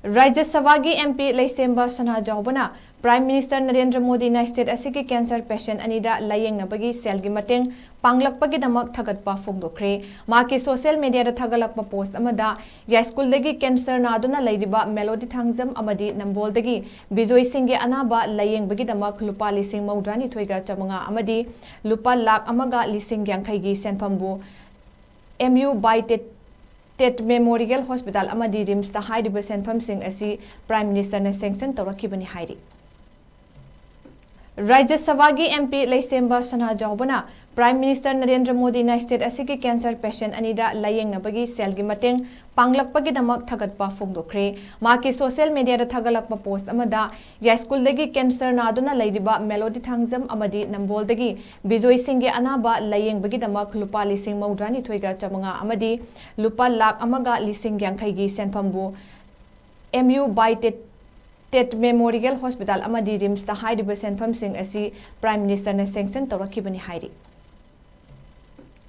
राज्य सभा की एमपी लेइशेम्बा सनाजाओबना प्राइम मिनिस्टर नरेंद्र मोदी ना स्टेट असिगी कैंसर पेशेंट अनिदा लायेंगनाबगी सेलगी मतेंग पांगलकपागिदामक थगतपा फोंदोखरे माकी सोशल मीडिया थगलकपा पोस्ट अमदा या स्कूल दगी कैंसर नादुना लैरिबा मेलोडी थांगजम अमदी नंबोल दगी बिजोय सिंगे अनाबा लायेंगबगिदामक लुपा लिसिंग मौद्रानी थोइगा चमंगा अमदी लुपा लाख अमगा लिसिंग यांखैगी सेनफमबु MU बाय टेट मेमोरियल हॉस्पिटल अमदी रिम्स ता हाइरिबा सेनफमसिंग असि प्राइम मिनिस्टर ने सैंक्शन तौरखिबनी हाइरि राज्य सभा की एमपी लेइशेम्बा सनाजाओबना प्राइम मिनिस्टर नरेंद्र मोदी ना स्टेट असिगी कैंसर पेशेंट अनिदा लायेंगनाबगी सेलगी मतेंग पांगलकपागिदामक थगतपा फोंदोखरे माकी सोशल मीडिया थगलकपा पोस्ट अमदा या स्कूल दगी कैंसर नादुना लैरिबा मेलोडी थांगजम अमदी नंबोल दगी बिजोय सिंगे अनाबा लायेंगबगिदामक लुपा लिसिंग मौद्रानी थोइगा चमंगा अमदी लुपा लाख अमगा लिसिंग यांखैगी सेनफमबु MU बाय टेट मेमोरियल हॉस्पिटल अमदी रिम्स ता हाइरिबा सेनफमसिंग असि प्राइम मिनिस्टर ने सैंक्शन तौरखिबनी हाइरि